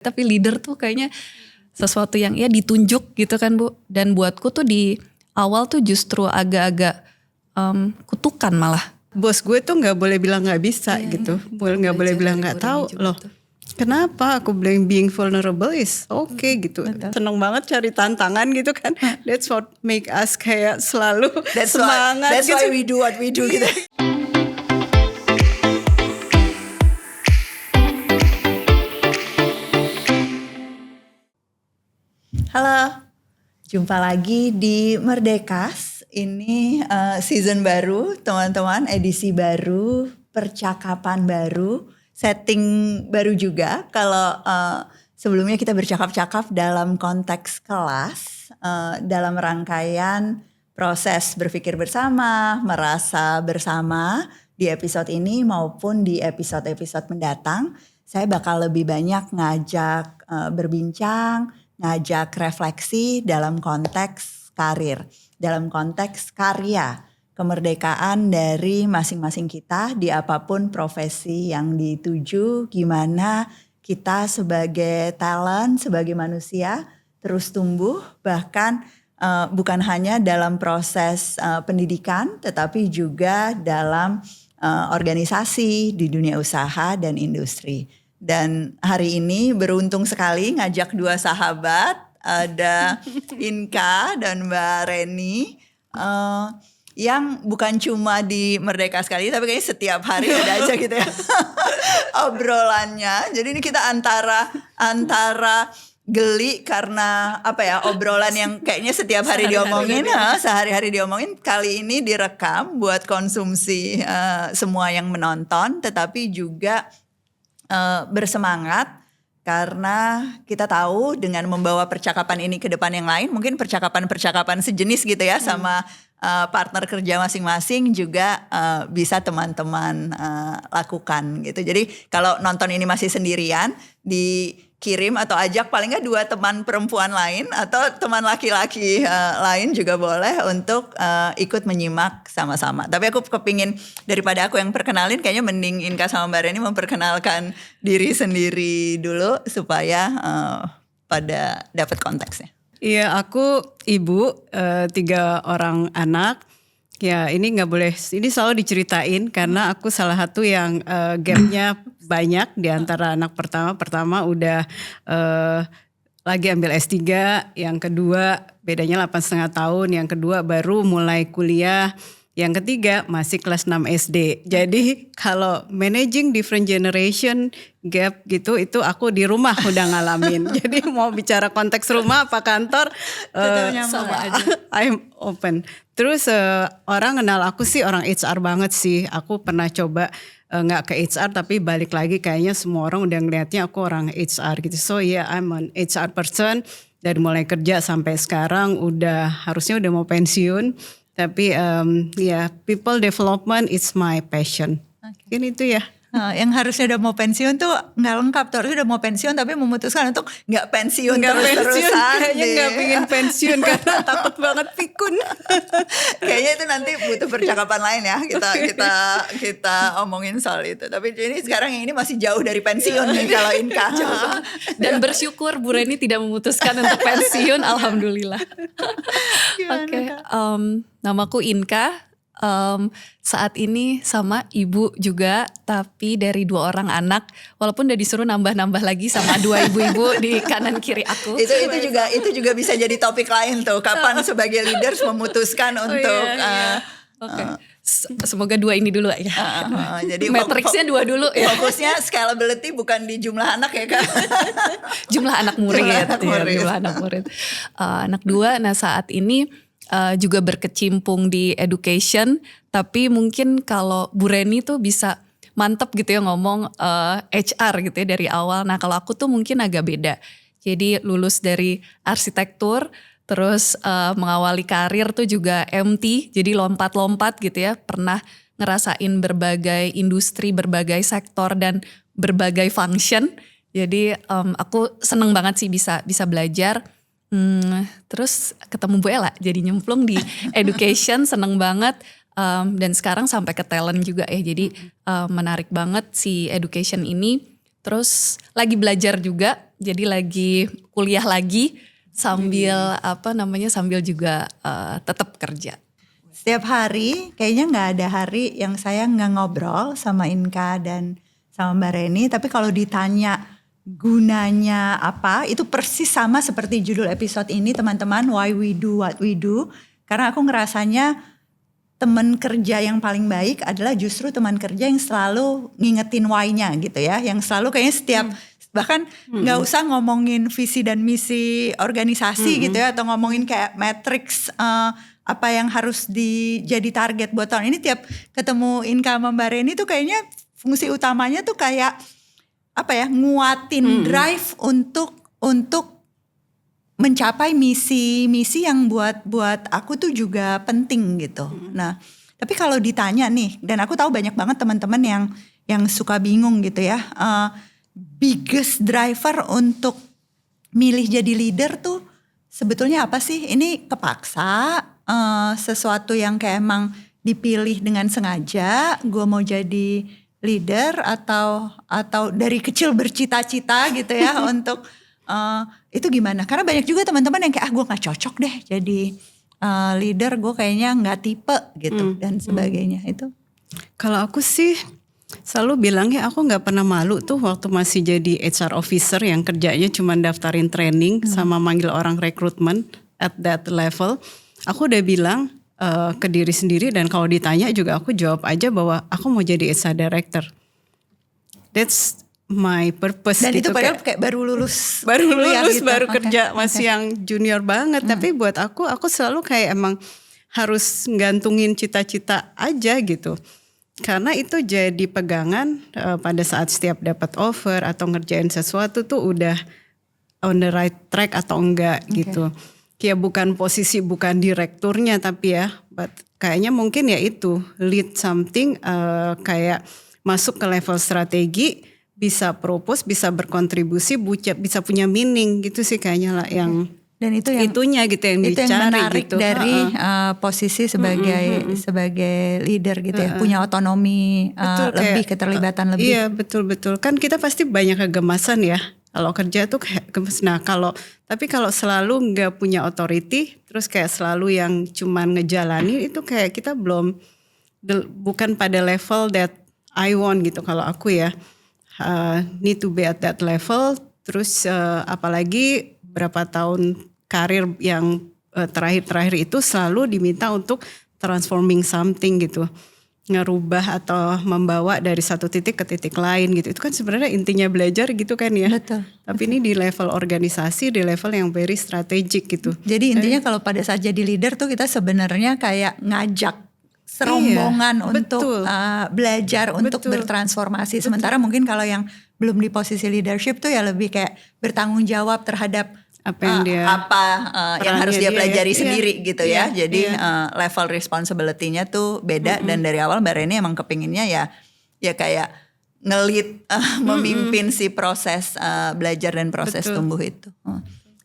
Tapi leader tuh kayaknya sesuatu yang ya ditunjuk gitu kan Bu. Dan buatku tuh di awal tuh justru agak-agak kutukan malah. Bos gue tuh nggak boleh bilang nggak bisa gitu, nggak boleh bilang nggak tahu loh. Tuh. Kenapa aku bilang being vulnerable is okay gitu. Seneng banget cari tantangan gitu kan. That's what make us kayak selalu semangat. That's why we do what we do gitu. Halo, jumpa lagi di Merdekas. Ini season baru, teman-teman, edisi baru, percakapan baru, setting baru juga. Kalau sebelumnya kita bercakap-cakap dalam konteks kelas, dalam rangkaian proses berpikir bersama, merasa bersama di episode ini maupun di episode-episode mendatang, saya bakal lebih banyak ngajak berbincang, ngajak refleksi dalam konteks karir, dalam konteks karya, kemerdekaan dari masing-masing kita di apapun profesi yang dituju, gimana kita sebagai talent, sebagai manusia terus tumbuh, bahkan bukan hanya dalam proses pendidikan, tetapi juga dalam organisasi di dunia usaha dan industri. Dan hari ini beruntung sekali ngajak dua sahabat, ada Inka dan Mbak Reni, yang bukan cuma di Merdeka sekali, tapi kayaknya setiap hari ada aja gitu ya obrolannya. Jadi ini kita antara geli karena apa ya, obrolan yang kayaknya setiap hari diomongin, sehari-hari diomongin, kali ini direkam buat konsumsi semua yang menonton, tetapi juga bersemangat karena kita tahu dengan membawa percakapan ini ke depan yang lain, mungkin percakapan-percakapan sejenis gitu ya sama partner kerja masing-masing juga bisa teman-teman lakukan gitu. Jadi kalau nonton ini masih sendirian, dikirim atau ajak paling nggak dua teman perempuan lain atau teman laki-laki lain juga boleh untuk ikut menyimak sama-sama. Tapi aku kepingin daripada aku yang perkenalin, kayaknya mending Inka sama Mbak Reni memperkenalkan diri sendiri dulu supaya pada dapat konteksnya. Iya, aku ibu 3 orang anak. Ya ini nggak boleh, ini selalu diceritain karena aku salah satu yang gapnya banyak di antara anak pertama udah lagi ambil S3, yang kedua bedanya 8,5 tahun, yang kedua baru mulai kuliah, yang ketiga masih kelas 6 SD. Jadi kalau managing different generation gap gitu, itu aku di rumah udah ngalamin. Jadi mau bicara konteks rumah apa kantor, sama aja. I'm open. Terus orang kenal aku sih orang HR banget sih. Aku pernah coba gak ke HR tapi balik lagi kayaknya semua orang udah ngeliatnya aku orang HR gitu. So yeah, I'm an HR person. Dari mulai kerja sampai sekarang harusnya udah mau pensiun. Tapi people development is my passion. Okay. Ini itu ya. Yang harusnya udah mau pensiun tuh nggak lengkap tuh, harusnya udah mau pensiun tapi memutuskan untuk nggak pensiun terus-terusan. Kayaknya nggak pengen pensiun karena takut banget pikun. Kayaknya itu nanti butuh percakapan lain ya, kita omongin soal itu. Tapi ini sekarang yang ini masih jauh dari pensiun nih kalau Inka. Dan bersyukur Bu Reni tidak memutuskan untuk pensiun, alhamdulillah. Oke, namaku Inka. Saat ini sama ibu juga, tapi dari 2 orang anak, walaupun udah disuruh nambah-nambah lagi sama 2 ibu-ibu di kanan kiri aku. Itu juga bisa jadi topik lain tuh, kapan sebagai leaders memutuskan untuk Semoga 2 ini dulu ya. Jadi matriksnya 2 dulu ya. Fokusnya scalability bukan di jumlah anak ya Kak. Jumlah anak murid. Jumlah anak murid. Anak 2, nah saat ini juga berkecimpung di education, tapi mungkin kalau Bu Reni tuh bisa mantep gitu ya ngomong HR gitu ya dari awal. Nah kalau aku tuh mungkin agak beda. Jadi lulus dari arsitektur, terus mengawali karir tuh juga MT, jadi lompat-lompat gitu ya. Pernah ngerasain berbagai industri, berbagai sektor dan berbagai function. Jadi aku seneng banget sih bisa belajar. Terus ketemu Bu Ella, jadi nyemplung di education, seneng banget. Dan sekarang sampai ke talent juga ya, jadi menarik banget si education ini. Terus lagi belajar juga, jadi lagi kuliah lagi sambil sambil juga tetap kerja. Setiap hari kayaknya nggak ada hari yang saya nggak ngobrol sama Inka dan sama Mbak Reni. Tapi kalau ditanya gunanya apa, itu persis sama seperti judul episode ini teman-teman, Why We Do What We Do. Karena aku ngerasanya teman kerja yang paling baik adalah justru teman kerja yang selalu ngingetin why-nya gitu ya. Yang selalu kayaknya setiap bahkan nggak usah ngomongin visi dan misi organisasi gitu ya, atau ngomongin kayak matrix apa yang harus jadi target buat tahun ini. Tiap ketemu Inka sama Mbak Reni tuh kayaknya fungsi utamanya tuh kayak apa ya, nguatin drive untuk mencapai misi yang buat aku tuh juga penting gitu. Nah, tapi kalau ditanya nih, dan aku tahu banyak banget teman-teman yang suka bingung gitu ya, biggest driver untuk milih jadi leader tuh sebetulnya apa sih? Ini kepaksa, sesuatu yang kayak emang dipilih dengan sengaja, gue mau jadi leader, atau dari kecil bercita-cita gitu ya untuk itu gimana? Karena banyak juga teman-teman yang kayak gue nggak cocok deh jadi leader, gue kayaknya nggak tipe gitu dan sebagainya. Itu kalau aku sih selalu bilang ya, aku nggak pernah malu tuh waktu masih jadi HR officer yang kerjanya cuma daftarin training sama manggil orang rekrutmen at that level. Aku udah bilang ke diri sendiri, dan kalau ditanya juga aku jawab aja bahwa aku mau jadi HR director. That's my purpose. Dan gitu, itu padahal kayak baru lulus gitu. Baru Okay. kerja masih yang junior banget. Tapi buat aku selalu kayak emang harus gantungin cita-cita aja gitu. Karena itu jadi pegangan pada saat setiap dapat offer atau ngerjain sesuatu tuh udah on the right track atau enggak gitu. Kayak bukan posisi, bukan direkturnya, tapi ya kayaknya mungkin ya itu lead something, kayak masuk ke level strategi, bisa propose, bisa berkontribusi, bisa punya meaning gitu sih kayaknya lah yang dan itu yang itunya gitu yang itu dicari yang menarik gitu. dari posisi sebagai leader gitu ya, punya otonomi lebih, keterlibatan lebih. Iya betul kan kita pasti banyak kegemasan ya kalau kerja tuh kayak gemes. Nah kalau selalu nggak punya authority, terus kayak selalu yang cuman ngejalanin, itu kayak kita bukan pada level that I want gitu kalau aku ya. Need to be at that level. Terus apalagi berapa tahun karir yang terakhir itu selalu diminta untuk transforming something gitu, ngerubah atau membawa dari satu titik ke titik lain gitu. Itu kan sebenarnya intinya belajar gitu kan ya. Betul. Tapi ini di level organisasi, di level yang very strategic gitu. Jadi intinya kalau pada saat jadi leader tuh kita sebenarnya kayak ngajak serombongan untuk belajar, untuk bertransformasi. Sementara mungkin kalau yang belum di posisi leadership tuh ya lebih kayak bertanggung jawab terhadap apa yang yang harus dia pelajari ya. sendiri gitu ya. Jadi level responsibility-nya tuh beda. Dan dari awal Mbak Reni emang kepinginnya ya kayak nge-lead, memimpin si proses belajar dan proses tumbuh itu.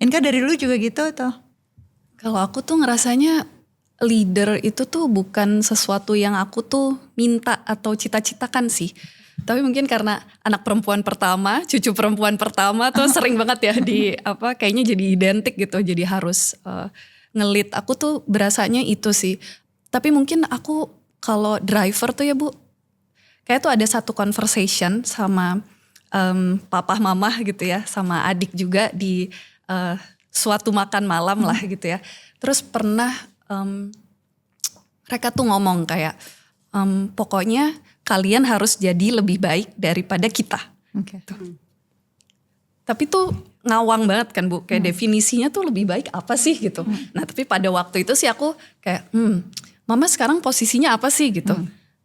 Inka dari dulu juga gitu atau? Kalau aku tuh ngerasanya leader itu tuh bukan sesuatu yang aku tuh minta atau cita-citakan sih. Tapi mungkin karena anak perempuan pertama, cucu perempuan pertama tuh sering banget ya kayaknya jadi identik gitu. Jadi harus nge-lead. Aku tuh berasanya itu sih. Tapi mungkin aku kalau driver tuh ya Bu, kayak tuh ada satu conversation sama papa mama gitu ya, sama adik juga di suatu makan malam lah gitu ya. Terus pernah mereka tuh ngomong kayak pokoknya kalian harus jadi lebih baik daripada kita. Tapi tuh ngawang banget kan Bu, kayak definisinya tuh lebih baik apa sih gitu. Nah tapi pada waktu itu sih aku kayak mama sekarang posisinya apa sih gitu.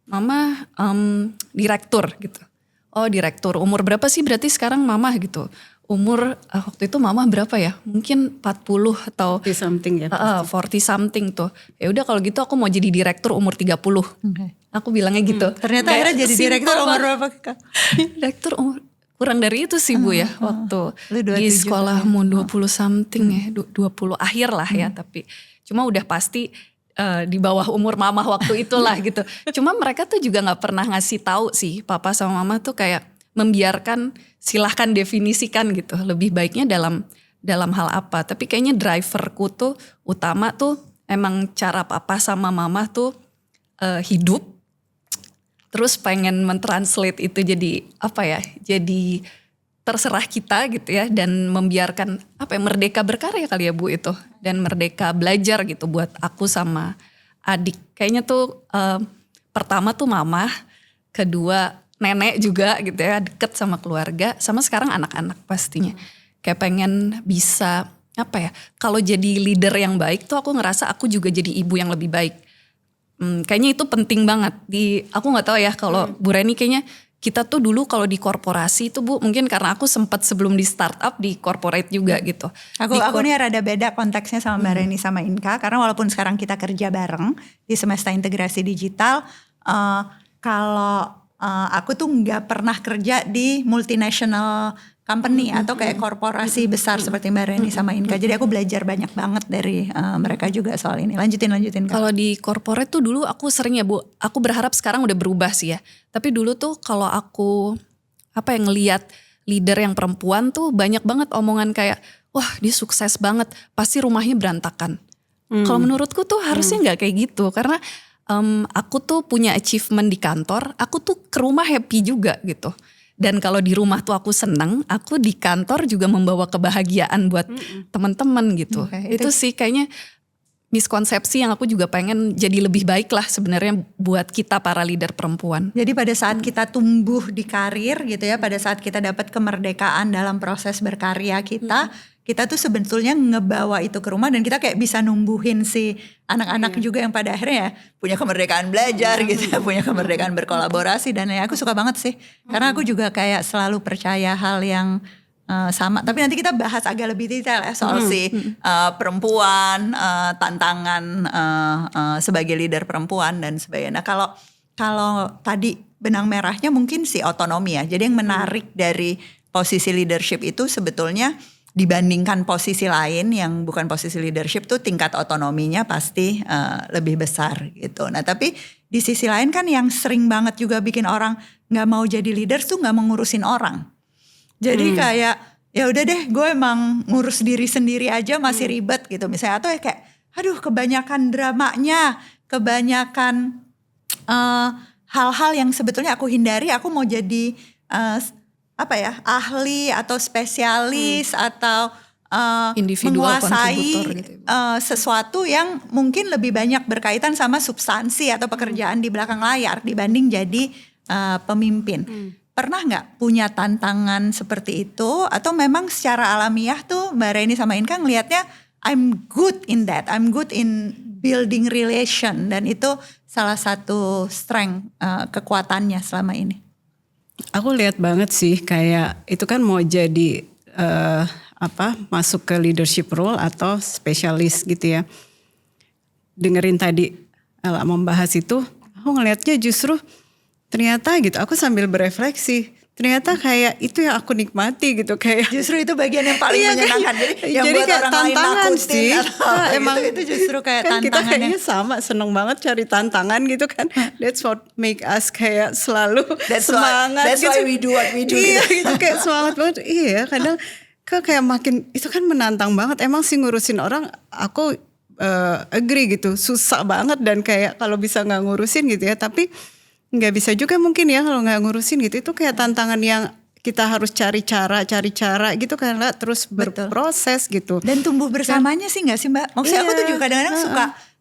Mama direktur gitu. Oh direktur, umur berapa sih berarti sekarang mama gitu. Umur waktu itu mama berapa ya? Mungkin 40 atau 40 something ya. 40 something tuh. Ya udah kalau gitu aku mau jadi direktur umur 30. Aku bilangnya gitu. Ternyata akhirnya jadi direktur umur berapa Kak? Direktur umur kurang dari itu sih Bu ya. Waktu di sekolah mau 20 something ya. 20 akhir lah ya. Tapi cuma udah pasti di bawah umur mama waktu itulah gitu. Cuma mereka tuh juga gak pernah ngasih tahu sih. Papa sama mama tuh kayak membiarkan, silahkan definisikan gitu. Lebih baiknya dalam hal apa. Tapi kayaknya driverku tuh utama tuh emang cara papa sama mama tuh hidup. Terus pengen mentranslate itu jadi apa ya, jadi terserah kita gitu ya. Dan membiarkan apa ya, merdeka berkarya kali ya Bu itu. Dan merdeka belajar gitu buat aku sama adik. Kayaknya tuh pertama tuh mama, kedua nenek juga gitu ya, deket sama keluarga, sama sekarang anak-anak pastinya. Kayak pengen bisa apa ya, kalau jadi leader yang baik tuh aku ngerasa aku juga jadi ibu yang lebih baik. Kayaknya itu penting banget. Aku nggak tahu ya kalau Bu Reni, kayaknya kita tuh dulu kalau di korporasi itu Bu, mungkin karena aku sempat sebelum di startup di corporate juga gitu. Aku nih rada beda konteksnya sama Mbak Reni sama Inka, karena walaupun sekarang kita kerja bareng di Semesta Integrasi Digital, kalau aku tuh nggak pernah kerja di multinational company atau kayak korporasi besar seperti Mbak Reni sama Inka. Jadi aku belajar banyak banget dari mereka juga soal ini. Lanjutin Kak. Kalau di corporate tuh dulu aku sering ya Bu, aku berharap sekarang udah berubah sih ya. Tapi dulu tuh kalau aku ngelihat leader yang perempuan tuh banyak banget omongan kayak, wah dia sukses banget, pasti rumahnya berantakan. Kalau menurutku tuh harusnya nggak kayak gitu, karena aku tuh punya achievement di kantor, aku tuh ke rumah happy juga gitu. Dan kalau di rumah tuh aku seneng, aku di kantor juga membawa kebahagiaan buat teman-teman gitu. Itu sih kayaknya miskonsepsi yang aku juga pengen jadi lebih baik lah sebenarnya buat kita para leader perempuan. Jadi pada saat kita tumbuh di karir gitu ya, pada saat kita dapat kemerdekaan dalam proses berkarya kita, kita tuh sebetulnya ngebawa itu ke rumah dan kita kayak bisa numbuhin si anak-anak juga yang pada akhirnya ya punya kemerdekaan belajar gitu ya, punya kemerdekaan berkolaborasi dan ya aku suka banget sih. Karena aku juga kayak selalu percaya hal yang sama, tapi nanti kita bahas agak lebih detail ya soal si perempuan, tantangan sebagai leader perempuan dan sebagainya. Nah kalau tadi benang merahnya mungkin si otonomi ya. Jadi yang menarik dari posisi leadership itu sebetulnya dibandingkan posisi lain yang bukan posisi leadership tuh tingkat otonominya pasti lebih besar gitu. Nah tapi di sisi lain kan yang sering banget juga bikin orang nggak mau jadi leader tuh nggak mau ngurusin orang. Jadi kayak ya udah deh gue emang ngurus diri sendiri aja masih ribet gitu misalnya, atau ya kayak aduh kebanyakan dramanya, kebanyakan hal-hal yang sebetulnya aku hindari. Aku mau jadi ahli atau spesialis atau individual menguasai gitu. Sesuatu yang mungkin lebih banyak berkaitan sama substansi atau pekerjaan di belakang layar dibanding jadi pemimpin. Pernah nggak punya tantangan seperti itu, atau memang secara alamiah tuh Mbak Reni sama Inka ngelihatnya I'm good in that, I'm good in building relation, dan itu salah satu strength kekuatannya selama ini? Aku lihat banget sih kayak itu kan mau jadi masuk ke leadership role atau spesialis gitu ya. Dengerin tadi Ella membahas itu, aku ngelihatnya justru ternyata gitu, aku sambil berefleksi, ternyata kayak itu yang aku nikmati gitu, kayak justru itu bagian yang paling menyenangkan. Jadi buat kayak orang tantangan lain sih. emang itu justru kayak kan kita tantangannya. kayaknya sama, seneng banget cari tantangan gitu kan. That's what make us kayak selalu semangat. That's gitu. why we do what we do. Iya gitu, kayak semangat banget. Iya kadang kayak makin itu kan menantang banget. Emang sih ngurusin orang, aku agree gitu, susah banget, dan kayak kalau bisa nggak ngurusin gitu ya, tapi nggak bisa juga mungkin ya kalau nggak ngurusin gitu. Itu kayak tantangan yang kita harus cari cara gitu, karena terus berproses gitu. Dan tumbuh bersamanya sih nggak sih Mbak? Maksudnya aku tuh juga kadang-kadang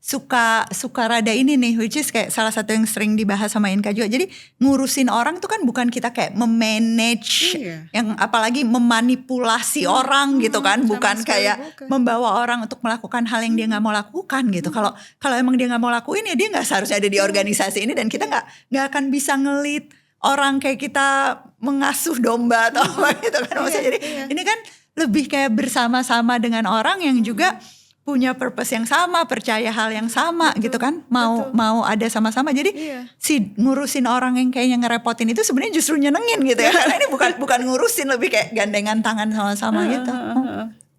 suka rada ini nih, which is kayak salah satu yang sering dibahas sama Inka juga. Jadi ngurusin orang tuh kan bukan kita kayak memanage, yang apalagi memanipulasi orang gitu kan, bukan kayak membawa orang untuk melakukan hal yang dia nggak mau lakukan gitu. Kalau emang dia nggak mau lakuin ya dia nggak seharusnya ada di organisasi ini, dan kita nggak akan bisa ngelit orang kayak kita mengasuh domba atau apa gitu kan. Maksudnya jadi ini kan lebih kayak bersama-sama dengan orang yang juga punya purpose yang sama, percaya hal yang sama gitu kan, mau ada sama-sama. Jadi si ngurusin orang yang kayaknya ngerepotin itu sebenarnya justru nyenengin gitu ya. Karena ini bukan ngurusin, lebih kayak gandengan tangan sama-sama gitu.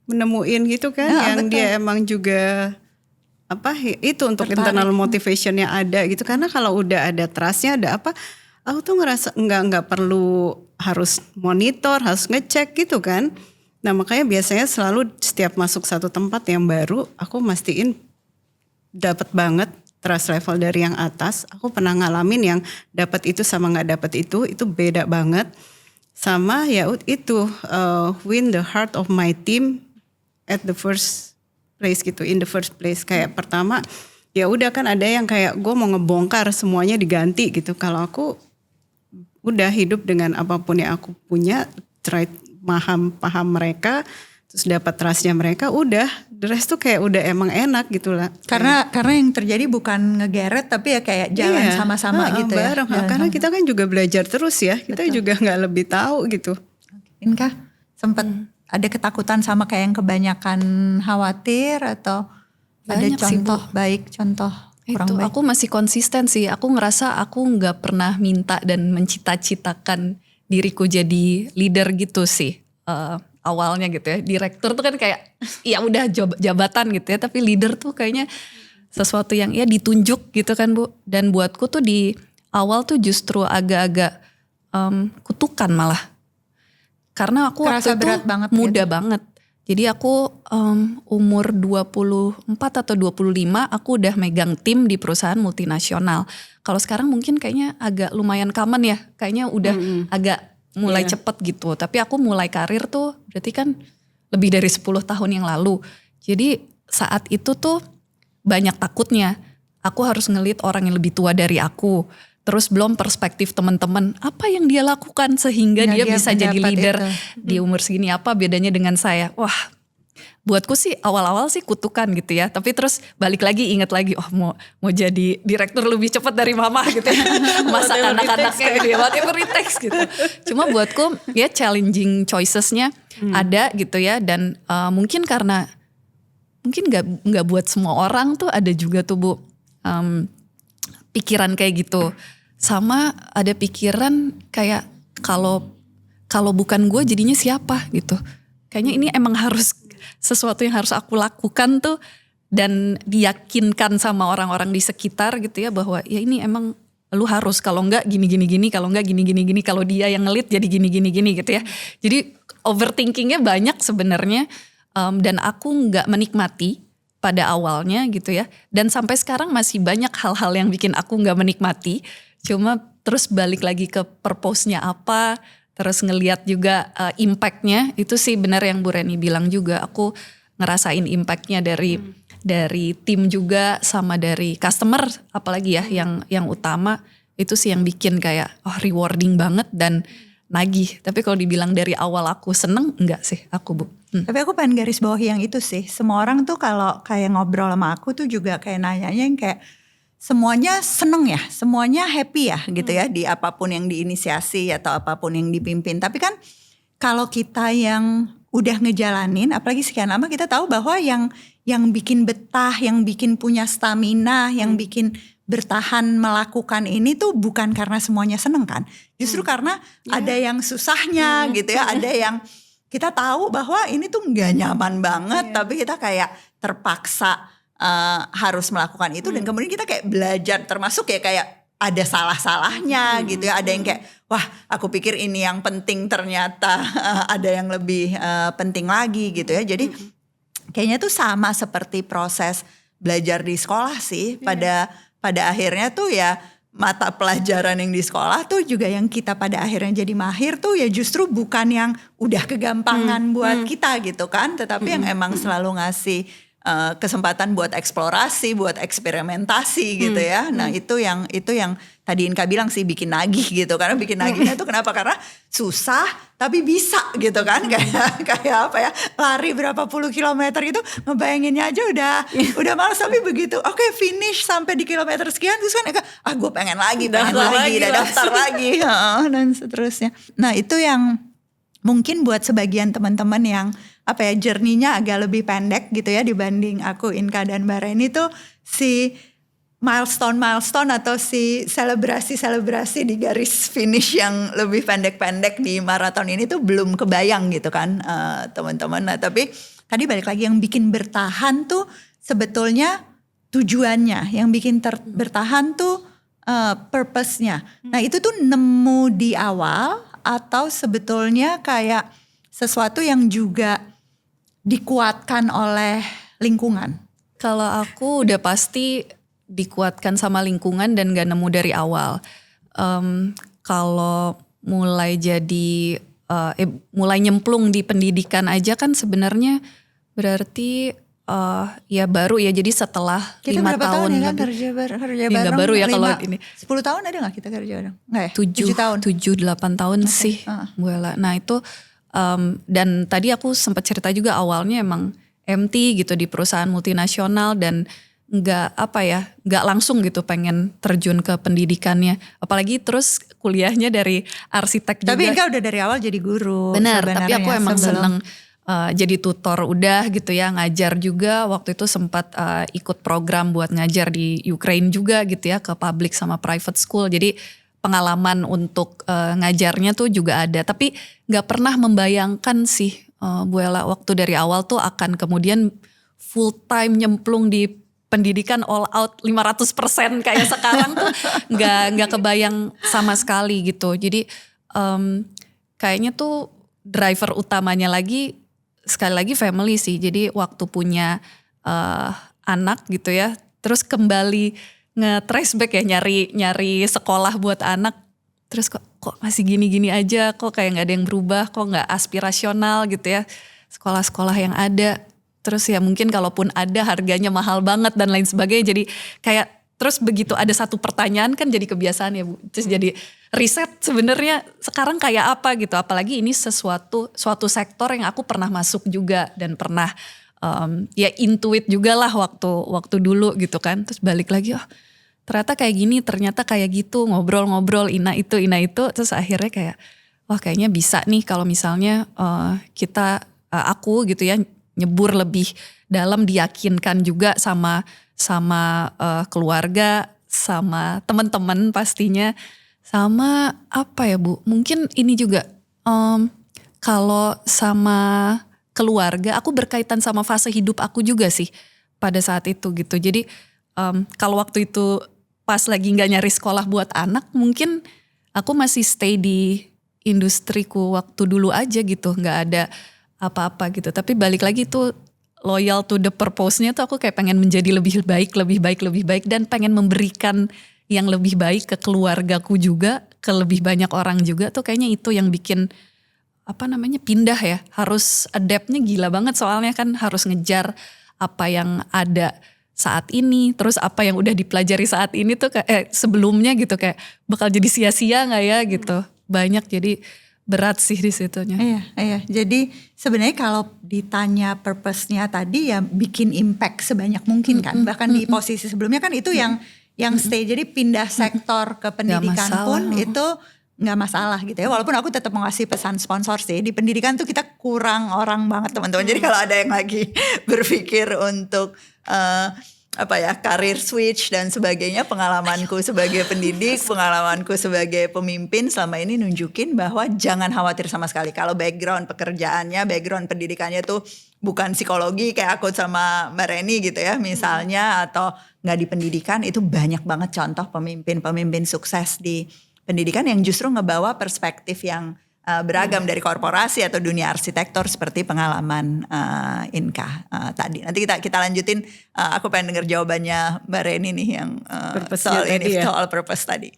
Menemuin gitu kan yang dia emang juga itu untuk internal motivationnya ada gitu. Karena kalau udah ada trustnya, ada aku tuh ngerasa nggak perlu harus monitor, harus ngecek gitu kan. Nah makanya biasanya selalu setiap masuk satu tempat yang baru, aku mastiin dapat banget trust level dari yang atas. Aku pernah ngalamin yang dapat itu sama nggak dapat itu beda banget. Sama ya itu win the heart of my team at the first place gitu, in the first place. Kayak pertama ya udah kan ada yang kayak gue mau ngebongkar semuanya diganti gitu. Kalau aku udah hidup dengan apapun yang aku punya, try paham mereka, terus dapat trustnya mereka, udah the rest tuh kayak udah emang enak gitu lah. Karena yang terjadi bukan ngegeret tapi ya kayak jalan sama-sama gitu bareng. ya. Karena kita kan juga belajar terus ya, kita juga nggak lebih tahu gitu. Inka sempat ada ketakutan sama kayak yang kebanyakan khawatir atau Banyak ada sih, contoh Bu. baik, contoh kurang Itu baik? aku masih konsisten sih. Aku ngerasa aku nggak pernah minta dan mencita-citakan diriku jadi leader gitu sih. Awalnya gitu ya. Direktur tuh kan kayak ya udah jabatan gitu ya. Tapi leader tuh kayaknya sesuatu yang ya ditunjuk gitu kan Bu. Dan buatku tuh di awal tuh justru agak-agak kutukan malah. Karena aku Kerasa waktu itu berat banget muda gitu. banget. Jadi aku umur 24 atau 25 aku udah megang tim di perusahaan multinasional. Kalau sekarang mungkin kayaknya agak lumayan common ya. Kayaknya udah agak mulai cepet gitu. Tapi aku mulai karir tuh berarti kan lebih dari 10 tahun yang lalu. Jadi saat itu tuh banyak takutnya. Aku harus ngelit orang yang lebih tua dari aku. Terus belum perspektif teman-teman, apa yang dia lakukan sehingga Ya, dia dia bisa jadi mendapat leader itu. di umur segini, apa bedanya dengan saya. Wah, buatku sih awal-awal sih kutukan gitu ya. Tapi terus balik lagi ingat lagi, oh mau jadi direktur lebih cepat dari mama gitu ya. Masa anak-anaknya gitu ya, whatever it takes gitu. Cuma buatku ya challenging choicesnya ada gitu ya. Dan mungkin karena mungkin nggak buat semua orang tuh ada juga tuh Bu. Pikiran kayak gitu. Sama ada pikiran kayak kalau bukan gue jadinya siapa gitu. Kayaknya ini emang harus sesuatu yang harus aku lakukan tuh. Dan diyakinkan sama orang-orang di sekitar gitu ya. Bahwa ya ini emang lu harus, kalau enggak gini, kalau enggak gini. Kalau dia yang ngelit jadi gini gitu ya. Jadi overthinkingnya banyak sebenarnya. Dan aku nggak menikmati pada awalnya gitu ya. Dan sampai sekarang masih banyak hal-hal yang bikin aku gak menikmati. Cuma terus balik lagi ke purpose-nya apa. Terus ngeliat juga impact-nya. Itu sih benar yang Bu Reni bilang juga. Aku ngerasain impact-nya dari tim juga. Sama dari customer apalagi ya yang utama. Itu sih yang bikin kayak rewarding banget dan nagih. Tapi kalau dibilang dari awal aku seneng, enggak sih aku Bu. Tapi aku pengen garis bawahi yang itu sih. Semua orang tuh kalau kayak ngobrol sama aku tuh juga kayak nanyanya yang kayak semuanya seneng ya, semuanya happy ya gitu ya di apapun yang diinisiasi atau apapun yang dipimpin. Tapi kan kalau kita yang udah ngejalanin, apalagi sekian lama, kita tahu bahwa yang bikin betah, yang bikin punya stamina, yang bikin bertahan melakukan ini tuh bukan karena semuanya seneng kan. Justru karena ada yang susahnya gitu ya, ada yang kita tahu bahwa ini tuh gak nyaman banget, tapi kita kayak terpaksa harus melakukan itu. Dan kemudian kita kayak belajar, termasuk ya kayak ada salah-salahnya gitu ya. Ada yang kayak, wah aku pikir ini yang penting ternyata ada yang lebih penting lagi gitu ya. Jadi kayaknya tuh sama seperti proses belajar di sekolah sih. Pada akhirnya tuh ya mata pelajaran yang di sekolah tuh juga yang kita pada akhirnya jadi mahir tuh ya justru bukan yang udah kegampangan buat kita gitu kan. Tetapi yang emang selalu ngasih kesempatan buat eksplorasi, buat eksperimentasi gitu ya. Nah itu yang tadi Inka bilang sih bikin nagih gitu. Karena bikin nagihnya tuh kenapa? Karena susah tapi bisa gitu kan. Kayak apa ya, lari berapa puluh kilometer itu ngebayanginnya aja udah malas. Tapi begitu oke, finish sampai di kilometer sekian, terus kan gue pengen lagi, daftar lagi dan seterusnya. Nah itu yang mungkin buat sebagian teman-teman yang journey-nya agak lebih pendek gitu ya dibanding aku, Inka dan Mbak Reni tuh si milestone atau si selebrasi di garis finish yang lebih pendek-pendek di maraton ini tuh belum kebayang gitu kan teman-teman. Nah tapi tadi balik lagi yang bikin bertahan tuh sebetulnya tujuannya, yang bikin bertahan tuh purpose-nya. Nah itu tuh nemu di awal atau sebetulnya kayak sesuatu yang juga dikuatkan oleh lingkungan? Kalau aku udah pasti dikuatkan sama lingkungan dan gak nemu dari awal. Kalau mulai jadi mulai nyemplung di pendidikan aja kan sebenarnya berarti ya baru ya, jadi setelah Kita 5 berapa tahun ya kan lebih. kerja Ya, bareng? nggak baru ya kalau ini. 10 tahun ada gak kita kerja bareng? Enggak ya? 7 tahun? 7-8 tahun sih Bu Ella. Nah itu dan tadi aku sempat cerita juga awalnya emang MT gitu di perusahaan multinasional dan nggak langsung gitu pengen terjun ke pendidikannya. Apalagi terus kuliahnya dari arsitek juga. Tapi Inka udah dari awal jadi guru. Benar, tapi aku emang seneng jadi tutor udah gitu ya, ngajar juga. Waktu itu sempat ikut program buat ngajar di Ukraine juga gitu ya, ke public sama private school. Jadi pengalaman untuk ngajarnya tuh juga ada. Tapi gak pernah membayangkan sih Bu Ella waktu dari awal tuh akan kemudian full time nyemplung di pendidikan all out 500% kayak sekarang tuh nggak kebayang sama sekali gitu. Jadi kayaknya tuh driver utamanya lagi sekali lagi family sih. Jadi waktu punya anak gitu ya, terus kembali nge-trace back ya, nyari sekolah buat anak, terus kok masih gini-gini aja, kok kayak nggak ada yang berubah, kok nggak aspirasional gitu ya sekolah-sekolah yang ada. Terus ya mungkin kalaupun ada harganya mahal banget dan lain sebagainya. Jadi kayak terus begitu ada satu pertanyaan kan jadi kebiasaan ya Bu. Terus jadi riset sebenarnya sekarang kayak apa gitu. Apalagi ini suatu sektor yang aku pernah masuk juga dan pernah ya intuit juga lah waktu dulu gitu kan. Terus balik lagi ternyata kayak gini, ternyata kayak gitu, ngobrol-ngobrol ina itu. Terus akhirnya kayak wah kayaknya bisa nih kalau misalnya aku gitu ya nyebur lebih dalam, diyakinkan juga sama keluarga, sama teman-teman pastinya, sama apa ya Bu, mungkin ini juga kalau sama keluarga aku berkaitan sama fase hidup aku juga sih pada saat itu gitu. Jadi kalau waktu itu pas lagi nggak nyari sekolah buat anak, mungkin aku masih stay di industriku waktu dulu aja gitu, nggak ada apa-apa gitu. Tapi balik lagi tuh loyal to the purpose-nya tuh aku kayak pengen menjadi lebih baik dan pengen memberikan yang lebih baik ke keluargaku juga, ke lebih banyak orang juga tuh kayaknya itu yang bikin pindah ya. Harus adapt-nya gila banget soalnya kan harus ngejar apa yang ada saat ini, terus apa yang udah dipelajari saat ini tuh sebelumnya gitu kayak bakal jadi sia-sia nggak ya gitu. Banyak jadi berat sih di situnya. Iya. Jadi sebenarnya kalau ditanya purpose-nya tadi ya bikin impact sebanyak mungkin kan. Bahkan di posisi sebelumnya kan itu yang stay. Jadi pindah sektor ke pendidikan pun itu nggak masalah gitu ya. Walaupun aku tetap mau ngasih pesan sponsor sih. Di pendidikan tuh kita kurang orang banget teman-teman. Jadi kalau ada yang lagi berpikir untuk karir switch dan sebagainya, pengalamanku sebagai pendidik, pengalamanku sebagai pemimpin selama ini nunjukin bahwa jangan khawatir sama sekali. Kalau background pekerjaannya, background pendidikannya tuh bukan psikologi kayak aku sama Mbak Reni gitu ya misalnya, atau nggak di pendidikan, itu banyak banget contoh pemimpin sukses di pendidikan yang justru ngebawa perspektif yang beragam dari korporasi atau dunia arsitektur seperti pengalaman Inka tadi. Nanti kita lanjutin. Aku pengen dengar jawabannya Mbak Reni nih yang soal purpose tadi.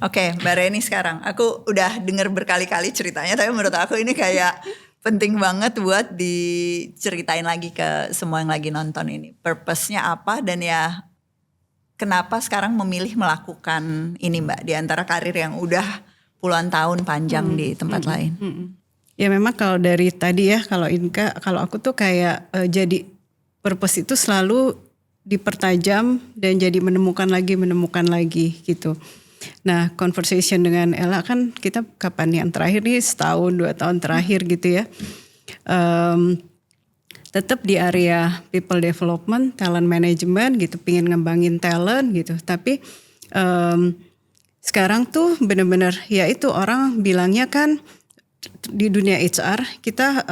Oke, Mbak Reni sekarang. Aku udah dengar berkali-kali ceritanya, tapi menurut aku ini kayak penting banget buat diceritain lagi ke semua yang lagi nonton ini. Purpose-nya apa dan ya kenapa sekarang memilih melakukan ini Mbak, di antara karir yang udah puluhan tahun panjang di tempat lain. Ya memang kalau dari tadi ya, kalau Inka, kalau aku tuh kayak jadi purpose itu selalu dipertajam dan jadi menemukan lagi gitu. Nah, conversation dengan Ella kan kita kapan yang terakhir nih, setahun 2 tahun terakhir gitu ya. Tetap di area people development, talent management gitu, pingin ngembangin talent gitu. Tapi sekarang tuh benar-benar ya itu orang bilangnya kan di dunia HR kita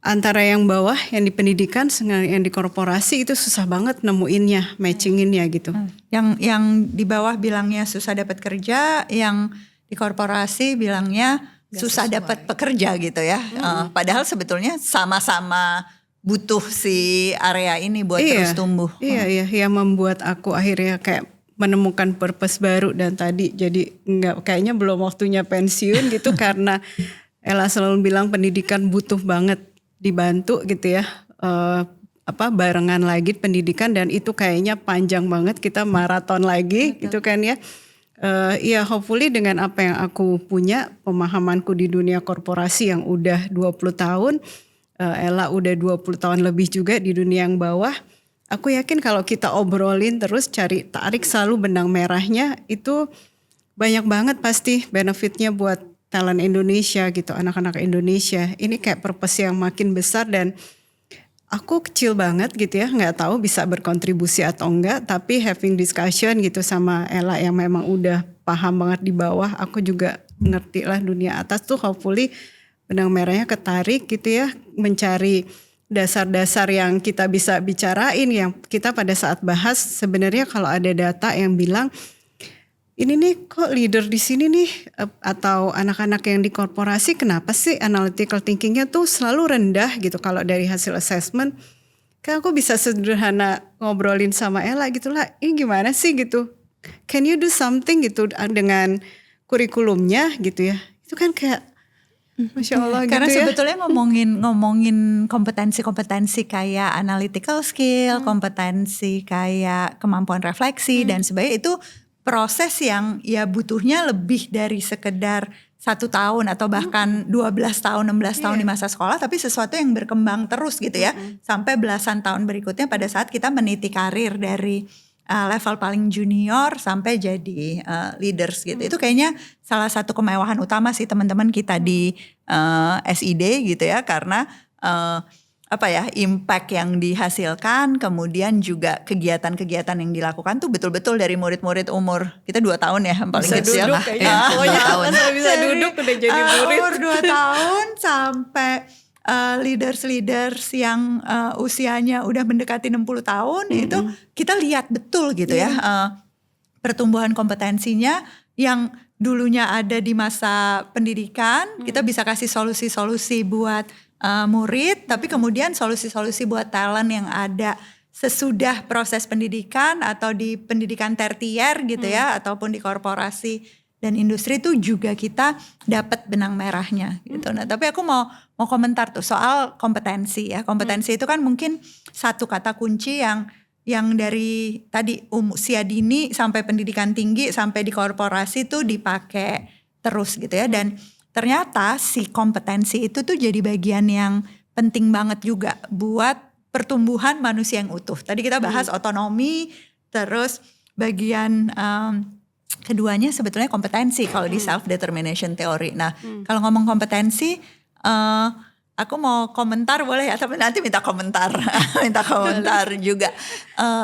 antara yang bawah yang di pendidikan dengan yang di korporasi itu susah banget nemuinnya, matchinginnya gitu. Yang di bawah bilangnya susah dapat kerja, yang di korporasi bilangnya susah dapat pekerja gitu ya. Padahal sebetulnya sama-sama butuh si area ini buat terus tumbuh. Iya, yang membuat aku akhirnya kayak menemukan purpose baru dan tadi jadi kayaknya belum waktunya pensiun gitu karena Ella selalu bilang pendidikan butuh banget dibantu gitu ya, barengan lagi pendidikan dan itu kayaknya panjang banget kita maraton lagi gitu kan ya. Ya hopefully dengan apa yang aku punya, pemahamanku di dunia korporasi yang udah 20 tahun, Ella udah 20 tahun lebih juga di dunia yang bawah. Aku yakin kalau kita obrolin terus tarik selalu benang merahnya itu banyak banget pasti benefitnya buat talent Indonesia gitu, anak-anak Indonesia. Ini kayak purpose yang makin besar dan aku kecil banget gitu ya, nggak tahu bisa berkontribusi atau enggak. Tapi having discussion gitu sama Ella yang memang udah paham banget di bawah, aku juga ngerti lah dunia atas tuh hopefully benang merahnya ketarik gitu ya, mencari dasar-dasar yang kita bisa bicarain yang kita pada saat bahas sebenarnya kalau ada data yang bilang ini nih kok leader di sini nih atau anak-anak yang di korporasi kenapa sih analytical thinkingnya tuh selalu rendah gitu kalau dari hasil assessment. Kan aku bisa sederhana ngobrolin sama Ella gitu lah, ini gimana sih gitu, can you do something gitu dengan kurikulumnya gitu ya. Itu kan kayak Masya Allah Karena gitu ya. sebetulnya ngomongin kompetensi-kompetensi kayak analytical skill, kompetensi kayak kemampuan refleksi dan sebagainya itu proses yang ya butuhnya lebih dari sekedar 1 tahun atau bahkan 12 tahun, 16 tahun di masa sekolah, tapi sesuatu yang berkembang terus gitu ya sampai belasan tahun berikutnya pada saat kita meniti karir dari level paling junior sampai jadi leaders gitu. Itu kayaknya salah satu kemewahan utama sih teman-teman kita di SID gitu ya, karena impact yang dihasilkan, kemudian juga kegiatan-kegiatan yang dilakukan tuh betul-betul dari murid-murid umur kita 2 tahun ya paling Bisa kecil. duduk kayaknya. Pokoknya bisa duduk udah jadi murid. Umur 2 tahun sampai leaders-leaders yang usianya udah mendekati 60 tahun itu kita lihat betul gitu ya pertumbuhan kompetensinya yang dulunya ada di masa pendidikan, kita bisa kasih solusi-solusi buat murid, tapi kemudian solusi-solusi buat talent yang ada sesudah proses pendidikan atau di pendidikan tertier gitu ya, ataupun di korporasi dan industri itu juga kita dapat benang merahnya gitu. Nah, tapi aku mau komentar tuh soal kompetensi ya. Kompetensi itu kan mungkin satu kata kunci yang dari tadi usia dini sampai pendidikan tinggi sampai di korporasi tuh dipakai terus gitu ya. Dan ternyata si kompetensi itu tuh jadi bagian yang penting banget juga buat pertumbuhan manusia yang utuh. Tadi kita bahas otonomi, terus bagian keduanya sebetulnya kompetensi kalau di self determination theory. Nah, kalau ngomong kompetensi, aku mau komentar boleh ya? Tapi nanti minta komentar, juga.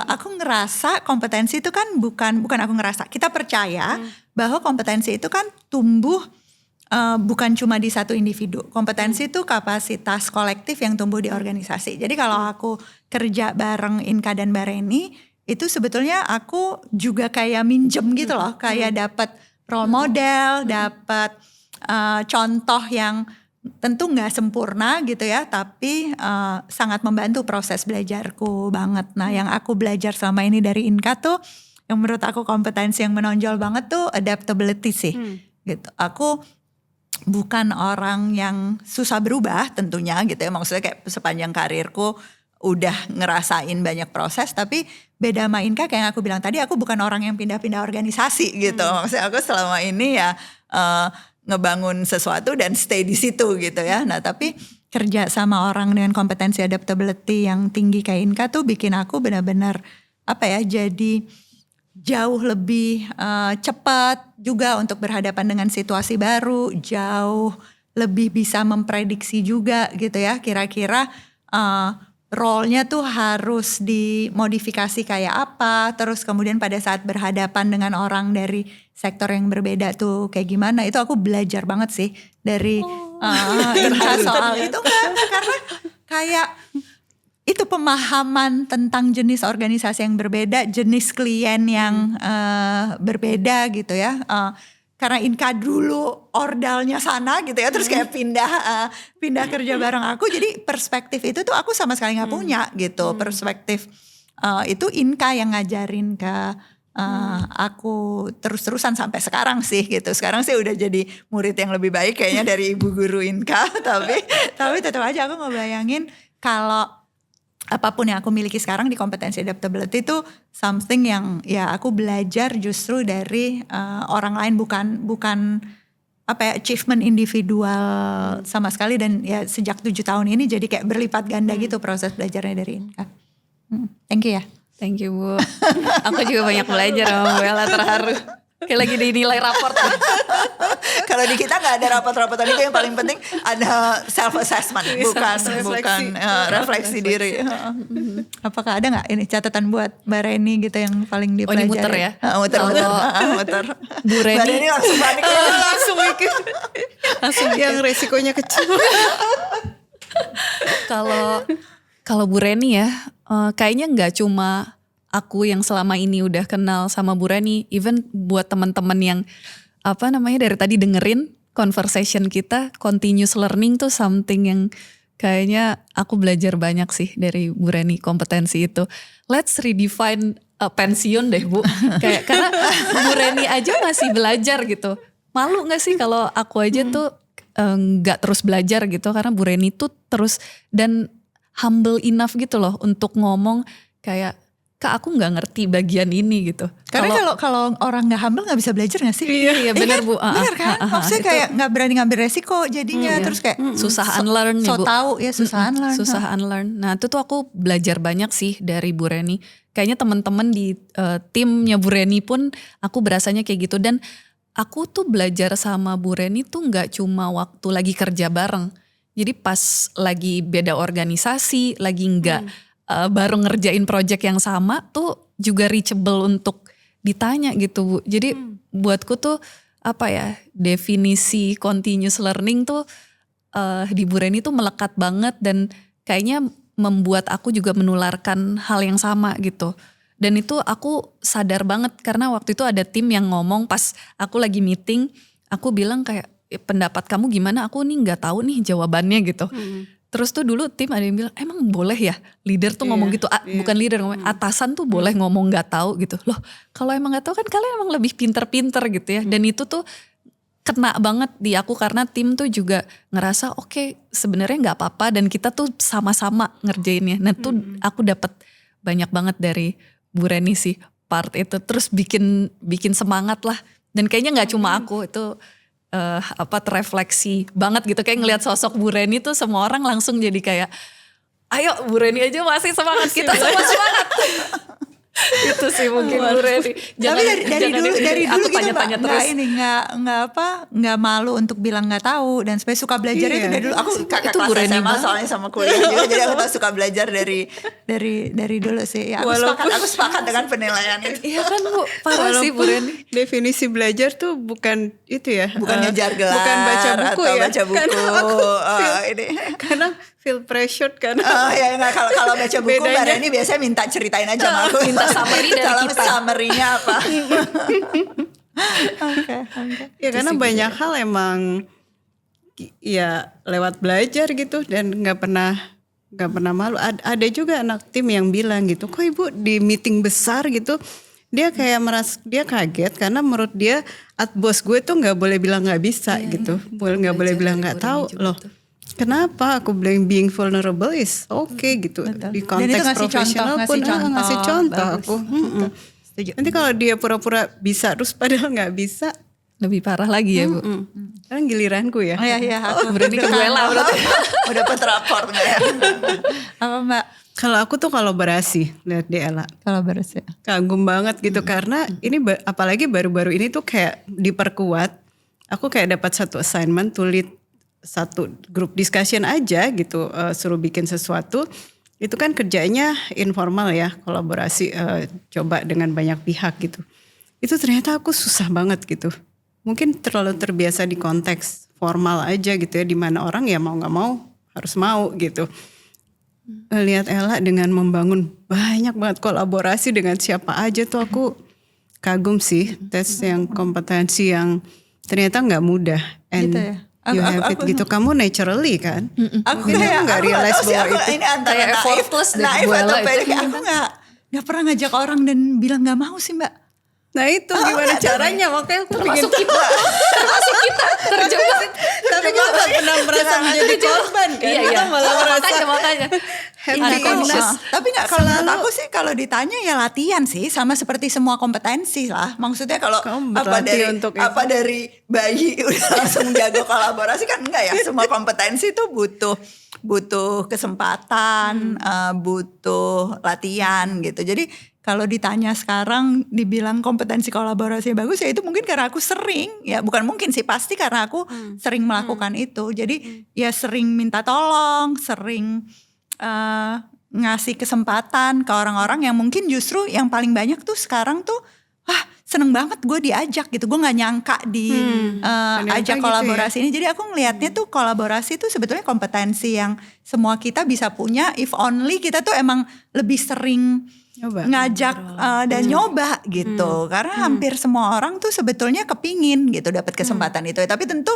Aku ngerasa kompetensi itu kan bukan aku ngerasa. Kita percaya bahwa kompetensi itu kan tumbuh bukan cuma di satu individu. Kompetensi itu kapasitas kolektif yang tumbuh di organisasi. Jadi kalau aku kerja bareng Inka dan Bareni, itu sebetulnya aku juga kayak minjem gitu loh, kayak dapat role model, dapat contoh yang tentu nggak sempurna gitu ya, tapi sangat membantu proses belajarku banget. Nah, yang aku belajar selama ini dari Inka tuh, yang menurut aku kompetensi yang menonjol banget tuh adaptability sih, gitu. Aku bukan orang yang susah berubah tentunya gitu ya, maksudnya kayak sepanjang karirku udah ngerasain banyak proses, tapi beda sama Inka kayak yang aku bilang tadi, aku bukan orang yang pindah-pindah organisasi gitu. Maksudnya aku selama ini ya ngebangun sesuatu dan stay di situ gitu ya. Nah, tapi kerja sama orang dengan kompetensi adaptability yang tinggi kayak Inka tuh bikin aku benar-benar jadi jauh lebih cepat juga untuk berhadapan dengan situasi baru, jauh lebih bisa memprediksi juga gitu ya, kira-kira role-nya tuh harus dimodifikasi kayak apa, terus kemudian pada saat berhadapan dengan orang dari sektor yang berbeda tuh kayak gimana, itu aku belajar banget sih dari Inka soal itu karena kayak itu pemahaman tentang jenis organisasi yang berbeda, jenis klien yang berbeda gitu ya. Karena Inka dulu ordalnya sana gitu ya, terus kayak pindah kerja bareng aku, jadi perspektif itu tuh aku sama sekali nggak punya gitu. Perspektif itu Inka yang ngajarin ke aku terus-terusan sampai sekarang sih gitu. Sekarang sih udah jadi murid yang lebih baik kayaknya dari ibu guru Inka, tapi tetap aja aku ngebayangin kalau apapun yang aku miliki sekarang di kompetensi adaptability itu something yang ya aku belajar justru dari orang lain, bukan apa ya, achievement individual sama sekali. Dan ya sejak 7 tahun ini jadi kayak berlipat ganda gitu proses belajarnya dari Inka. Thank you ya. Thank you Bu. Aku juga banyak belajar sama Bu Ella, terharu. Kayak lagi dinilai raport. Kalau di kita nggak ada rapat-rapatan itu, yang paling penting ada self assessment, bukan refleksi diri. Apakah ada nggak ini catatan buat Mbak Reni gitu yang paling dipelajari? Ini muter ya? Muter. Bu Reni. Mbak Reni langsung panik, langsung mikir. Yang resikonya kecil. Kalau Bu Reni ya, kayaknya nggak cuma aku yang selama ini udah kenal sama Bu Reni, even buat teman-teman yang dari tadi dengerin conversation kita, continuous learning tuh something yang kayaknya aku belajar banyak sih dari Bu Reni, kompetensi itu. Let's redefine pensiun deh Bu. Karena Bu Reni aja masih belajar gitu. Malu gak sih kalau aku aja tuh gak terus belajar gitu, karena Bu Reni tuh terus dan humble enough gitu loh untuk ngomong kayak, Kak aku gak ngerti bagian ini gitu. Karena kalau orang gak humble gak bisa belajar gak sih? Iya benar Bu. Benar kan? Maksudnya kayak gak berani ngambil resiko jadinya. Terus kayak susah unlearn nih Bu. tahu ya, susah unlearn. Susah unlearn. Nah itu tuh aku belajar banyak sih dari Bu Reni. Kayaknya teman-teman di timnya Bu Reni pun aku berasanya kayak gitu. Dan aku tuh belajar sama Bu Reni tuh gak cuma waktu lagi kerja bareng. Jadi pas lagi beda organisasi, lagi gak baru ngerjain project yang sama tuh juga reachable untuk ditanya gitu Bu. Jadi buatku tuh definisi continuous learning tuh di Bu Reni tuh melekat banget, dan kayaknya membuat aku juga menularkan hal yang sama gitu. Dan itu aku sadar banget karena waktu itu ada tim yang ngomong pas aku lagi meeting, aku bilang kayak pendapat kamu gimana, aku nih gak tahu nih jawabannya gitu. Terus tuh dulu tim ada yang bilang, emang boleh ya leader tuh ngomong gitu, bukan leader ngomong, atasan tuh boleh ngomong gak tahu gitu. Loh kalau emang gak tahu kan kalian emang lebih pinter-pinter gitu ya. Dan itu tuh kena banget di aku karena tim tuh juga ngerasa oke, sebenarnya gak apa-apa dan kita tuh sama-sama ngerjainnya. Nah tuh aku dapat banyak banget dari Bu Reni sih part itu. Terus bikin semangat lah. Dan kayaknya gak cuma aku, itu terefleksi banget gitu, kayak ngelihat sosok Bu Reni tuh semua orang langsung jadi kayak ayo Bu Reni aja masih semangat, kita semua semangat. Itu sih mungkin Bu Reni. Tapi dari dulu aku gitu tanya-tanya terus. nggak malu untuk bilang nggak tahu, dan supaya suka belajar itu dari dulu. Aku kakak itu Bu kelas Reni SMA soalnya sama kuliah juga, jadi aku tuh suka belajar dari dulu sih. Ya, aku sepakat dengan penilaian itu. Iya kan Bu, parah sih Bu Reni. Definisi belajar tuh bukan itu ya. Bukan ngejar gelar, bukan baca buku atau ya. baca buku. Karena feel pressured kan. Kalau baca buku Mbak Reni biasanya minta ceritain aja sama aku. Minta summary dari kita. Summary-nya apa? Oke. Ya karena banyak hal emang ya lewat belajar gitu, dan nggak pernah malu. Ada juga anak tim yang bilang gitu, kok Ibu di meeting besar gitu dia kayak dia kaget karena menurut dia bos gue tuh nggak boleh bilang nggak bisa gitu, nggak boleh bilang nggak tahu loh. Kenapa aku bilang being vulnerable is okay gitu. Di konteks profesional pun ngasih contoh aku. Nanti kalau dia pura-pura bisa terus padahal nggak bisa, lebih parah lagi ya Bu. Sekarang giliranku ya. Iya, aku Berani ke gue lah berarti. Udah dapat raport nggak ya? Apa Mbak? Kalau aku tuh kolaborasi, lihat deh Ella. Kolaborasi. Kagum banget gitu karena ini apalagi baru-baru ini tuh kayak diperkuat. Aku kayak dapat satu assignment to lead satu grup discussion aja gitu, suruh bikin sesuatu. itu kan kerjanya informal ya, kolaborasi coba dengan banyak pihak gitu. Itu ternyata aku susah banget gitu. Mungkin terlalu terbiasa di konteks formal aja gitu ya, di mana orang ya mau nggak mau harus mau gitu. Lihat Ella dengan membangun banyak banget kolaborasi dengan siapa aja tuh aku kagum sih. That's yang kompetensi yang ternyata nggak mudah. And Gitu ya? you have it gitu. Kamu naturally kan. Aku Mungkin kayak nggak aku nggak realize tahu sih, bahwa aku itu ini antara kayak effortless deh, naif Bu atau Ella pede. itu. Aku nggak pernah ngajak orang dan bilang nggak mau sih Mbak. Nah itu gimana caranya, makanya aku pengen Termasuk kita terjebak. tapi kita nggak pernah merasa menjadi korban kan. Iya, Kita malah merasa makanya. happy. Unconscious. Tapi nggak, kalau menurut aku sih kalau ditanya ya latihan sih, sama seperti semua kompetensi lah. Maksudnya kalau Kamu apa berlatih dari untuk itu. apa dari bayi udah langsung jago kolaborasi kan enggak ya. Semua kompetensi itu butuh kesempatan, butuh latihan gitu. Jadi kalau ditanya sekarang dibilang kompetensi kolaborasi bagus ya itu mungkin karena aku sering, ya bukan mungkin sih, pasti karena aku sering melakukan itu. Jadi ya sering minta tolong, sering ngasih kesempatan ke orang-orang yang mungkin justru yang paling banyak tuh sekarang tuh wah seneng banget gue diajak gitu. Gue gak nyangka Ternyata ajak gitu kolaborasi ini. Jadi aku ngelihatnya tuh kolaborasi tuh sebetulnya kompetensi yang semua kita bisa punya if only kita tuh emang lebih sering Nyoba. ngajak dan nyoba gitu. Karena hampir semua orang tuh sebetulnya kepingin gitu dapat kesempatan itu. Tapi tentu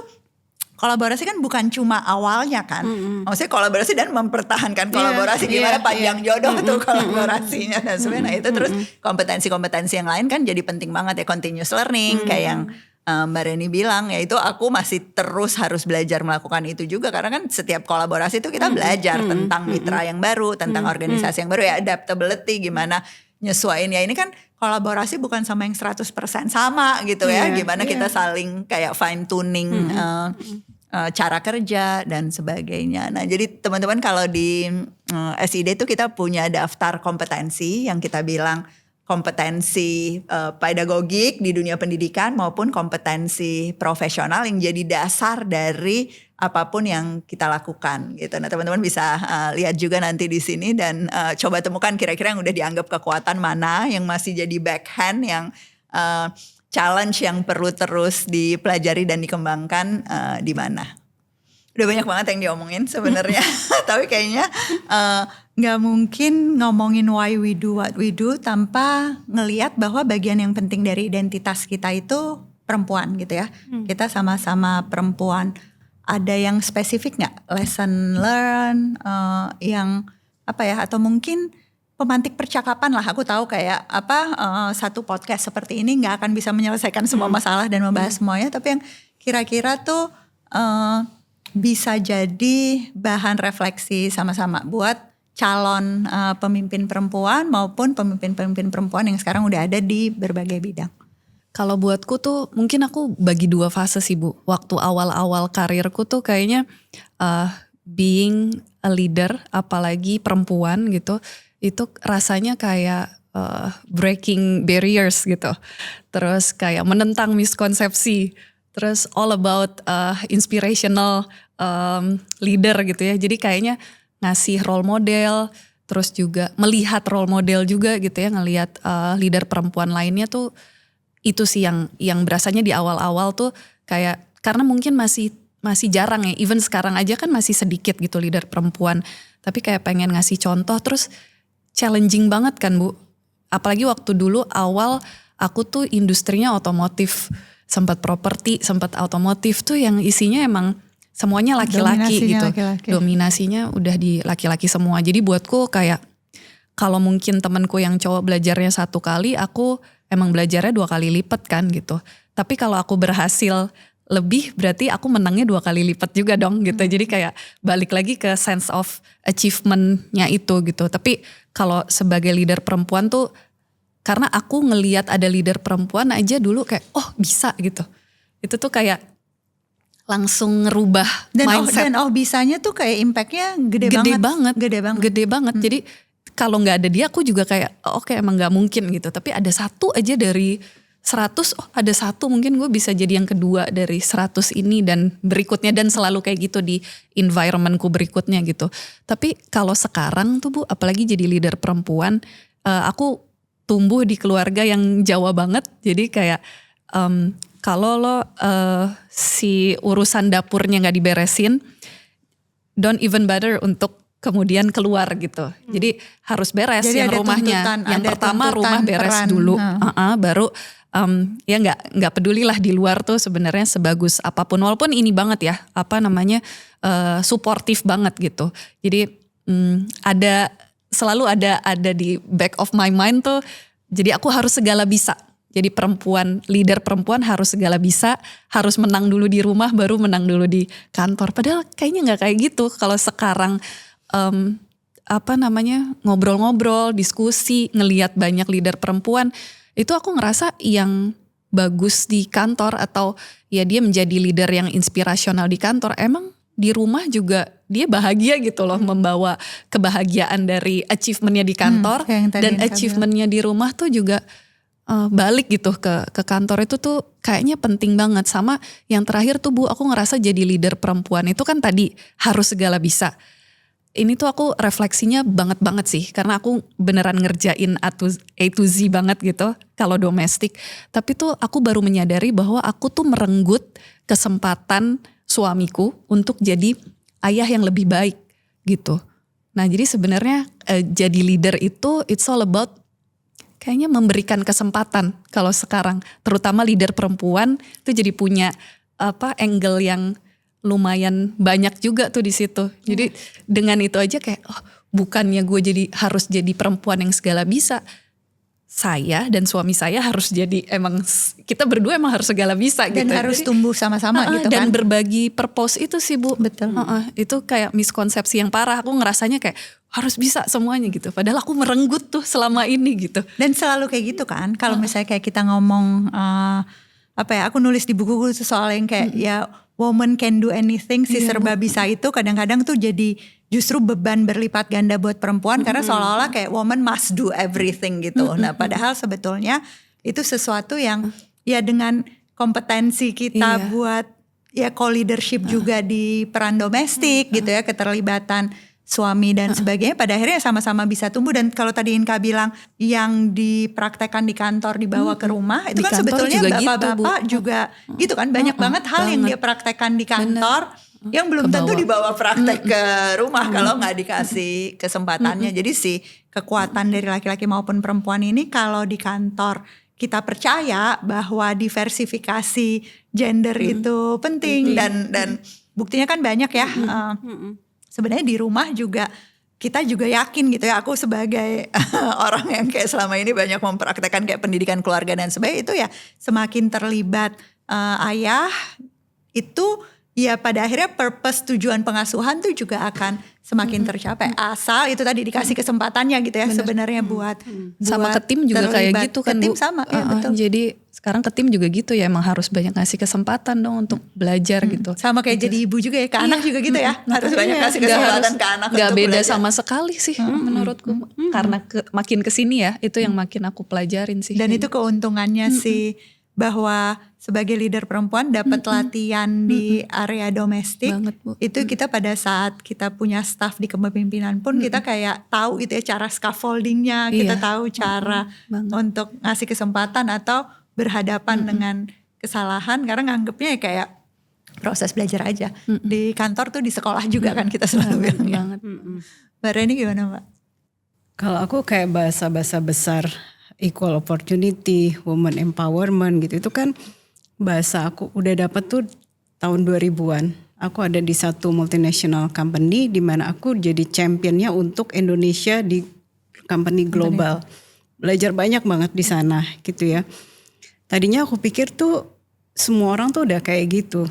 kolaborasi kan bukan cuma awalnya kan. Maksudnya kolaborasi dan mempertahankan kolaborasi. Gimana panjang jodoh tuh kolaborasinya. Dan sebenarnya itu terus kompetensi-kompetensi yang lain kan jadi penting banget ya. Continuous learning kayak yang Mbak Reni bilang, ya itu aku masih terus harus belajar melakukan itu juga. Karena kan setiap kolaborasi itu kita belajar tentang mitra yang baru, tentang organisasi yang baru ya, adaptability, gimana nyesuaiin. Ya ini kan kolaborasi bukan sama yang 100% sama gitu ya. Gimana kita saling kayak fine tuning cara kerja dan sebagainya. Nah jadi teman-teman kalau di SID itu kita punya daftar kompetensi yang kita bilang kompetensi pedagogik di dunia pendidikan maupun kompetensi profesional yang jadi dasar dari apapun yang kita lakukan gitu. Nah teman-teman bisa lihat juga nanti di sini dan coba temukan kira-kira yang udah dianggap kekuatan mana, yang masih jadi backhand, yang challenge yang perlu terus dipelajari dan dikembangkan di mana. Udah banyak banget yang diomongin sebenarnya, tapi kayaknya nggak mungkin ngomongin why we do what we do tanpa ngelihat bahwa bagian yang penting dari identitas kita itu perempuan gitu ya. Kita sama-sama perempuan. Ada yang spesifik nggak lesson learn yang apa ya? Atau mungkin pemantik percakapan lah. Aku tahu kayak satu podcast seperti ini nggak akan bisa menyelesaikan semua masalah dan membahas semuanya. Tapi yang kira-kira tuh bisa jadi bahan refleksi sama-sama buat calon pemimpin perempuan maupun pemimpin-pemimpin perempuan yang sekarang udah ada di berbagai bidang. Kalau buatku tuh mungkin aku bagi dua fase sih Bu. Waktu awal-awal karirku tuh kayaknya being a leader, apalagi perempuan gitu, itu rasanya kayak breaking barriers gitu. Terus kayak menentang miskonsepsi. Terus all about inspirational leader gitu ya. Jadi kayaknya ngasih role model, terus juga melihat role model juga gitu ya, ngelihat leader perempuan lainnya tuh itu sih yang berasanya di awal-awal tuh kayak karena mungkin masih jarang ya, even sekarang aja kan masih sedikit gitu leader perempuan, tapi kayak pengen ngasih contoh, terus challenging banget kan Bu. Apalagi waktu dulu awal aku tuh industrinya otomotif, sempat properti, sempat otomotif tuh yang isinya emang semuanya laki-laki gitu. Dominasinya udah di laki-laki semua. Jadi buatku kayak kalau mungkin temanku yang cowok belajarnya 1 kali, aku emang belajarnya 2 kali lipat kan gitu. Tapi kalau aku berhasil lebih berarti aku menangnya 2 kali lipat juga dong gitu. Jadi kayak balik lagi ke sense of achievement-nya itu gitu. Tapi kalau sebagai leader perempuan tuh karena aku ngelihat ada leader perempuan aja dulu kayak oh bisa gitu. Itu tuh kayak langsung ngerubah mindset. Dan bisanya tuh kayak impactnya gede banget. Jadi kalau nggak ada dia aku juga kayak oke, emang nggak mungkin gitu. Tapi ada satu aja dari 100, oh ada satu mungkin gue bisa jadi yang kedua dari 100 ini dan berikutnya, dan selalu kayak gitu di environmentku berikutnya gitu. Tapi kalau sekarang tuh Bu, apalagi jadi leader perempuan, aku tumbuh di keluarga yang Jawa banget, jadi kayak kalau lo si urusan dapurnya gak diberesin, don't even bother untuk kemudian keluar gitu. Jadi harus beres. Jadi yang rumahnya. Yang pertama rumah beres peran dulu, baru ya nggak pedulilah di luar tuh sebenarnya sebagus apapun. Walaupun ini banget ya, suportif banget gitu. Jadi selalu ada di back of my mind tuh. Jadi aku harus segala bisa. Jadi leader perempuan harus segala bisa, harus menang dulu di rumah, baru menang dulu di kantor. Padahal kayaknya nggak kayak gitu. Kalau sekarang ngobrol-ngobrol, diskusi, ngelihat banyak leader perempuan, itu aku ngerasa yang bagus di kantor atau ya dia menjadi leader yang inspirasional di kantor, emang di rumah juga dia bahagia gitu loh, membawa kebahagiaan dari achievementnya di kantor dan achievementnya di rumah tuh juga balik gitu ke kantor. Itu tuh kayaknya penting banget. Sama yang terakhir tuh Bu, aku ngerasa jadi leader perempuan itu kan tadi harus segala bisa. Ini tuh aku refleksinya banget sih, karena aku beneran ngerjain A to Z banget gitu kalau domestik. Tapi tuh aku baru menyadari bahwa aku tuh merenggut kesempatan suamiku untuk jadi ayah yang lebih baik gitu. Nah jadi sebenarnya jadi leader itu it's all about kayaknya memberikan kesempatan. Kalau sekarang terutama leader perempuan tuh jadi punya angle yang lumayan banyak juga tuh di situ. Jadi dengan itu aja kayak bukannya gue harus jadi perempuan yang segala bisa. Saya dan suami saya harus jadi kita berdua emang harus segala bisa dan gitu. Dan harus tumbuh sama-sama gitu dan kan. Dan berbagi purpose itu sih Bu. Betul. Itu kayak miskonsepsi yang parah. Aku ngerasanya kayak harus bisa semuanya gitu. Padahal aku merenggut tuh selama ini gitu. Dan selalu kayak gitu kan. Kalau misalnya kayak kita ngomong aku nulis di buku soal yang kayak ya woman can do anything, si serba bisa itu kadang-kadang tuh jadi justru beban berlipat ganda buat perempuan karena seolah-olah kayak woman must do everything gitu. Nah padahal sebetulnya itu sesuatu yang ya dengan kompetensi kita buat ya co-leadership juga di peran domestik gitu ya, keterlibatan suami dan sebagainya, pada akhirnya sama-sama bisa tumbuh. Dan kalau tadi Inka bilang yang dipraktekkan di kantor dibawa ke rumah, itu kan sebetulnya bapak-bapak juga gitu kan, banyak banget hal yang dia praktekkan di kantor yang belum tentu dibawa praktek ke rumah kalau nggak dikasih kesempatannya. Jadi si kekuatan dari laki-laki maupun perempuan ini kalau di kantor kita percaya bahwa diversifikasi gender itu penting dan buktinya kan banyak ya. Sebenarnya di rumah juga kita juga yakin gitu ya, aku sebagai orang yang kayak selama ini banyak mempraktekkan kayak pendidikan keluarga dan sebagainya, itu ya semakin terlibat ayah itu ya pada akhirnya purpose tujuan pengasuhan tuh juga akan semakin tercapai asal itu tadi dikasih kesempatannya gitu ya. Sebenarnya buat sama ke tim juga kayak gitu kan Bu. Sama ya betul. Jadi sekarang ke tim juga gitu ya, emang harus banyak ngasih kesempatan dong untuk belajar gitu. Sama kayak jadi ibu juga ya, ke anak juga gitu ya. Harus banyak kasih kesempatan ke anak untuk belajar. Gak beda belajar. sama sekali sih menurutku. Karena makin kesini ya, itu yang makin aku pelajarin sih. Dan itu keuntungannya sih, bahwa sebagai leader perempuan dapat latihan di area domestik. Banget, Bu. Itu kita pada saat kita punya staff di kepemimpinan pun kita kayak tahu gitu ya cara scaffoldingnya, kita tahu cara untuk ngasih kesempatan atau berhadapan dengan kesalahan, karena nganggepnya kayak proses belajar aja. Di kantor tuh, di sekolah juga kan kita selalu bilang. Mbak Reni gimana Mbak? Kalau aku kayak bahasa-bahasa besar, equal opportunity, woman empowerment gitu, itu kan bahasa aku udah dapat tuh tahun 2000-an. Aku ada di satu multinational company di mana aku jadi championnya untuk Indonesia di company global. Belajar banyak banget di sana gitu ya. Tadinya aku pikir tuh semua orang tuh udah kayak gitu.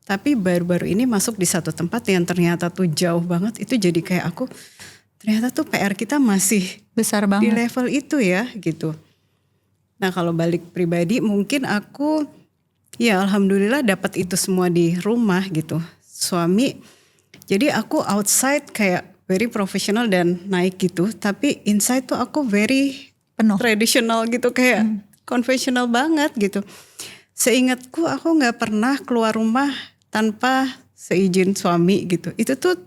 Tapi baru-baru ini masuk di satu tempat yang ternyata tuh jauh banget. Itu jadi kayak aku, ternyata tuh PR kita masih besar banget di level itu ya gitu. Nah kalau balik pribadi mungkin aku ya alhamdulillah dapat itu semua di rumah gitu. Suami, jadi aku outside kayak very professional dan naik gitu. Tapi inside tuh aku very penuh traditional gitu kayak konvensional banget gitu. Seingatku aku nggak pernah keluar rumah tanpa seizin suami gitu. Itu tuh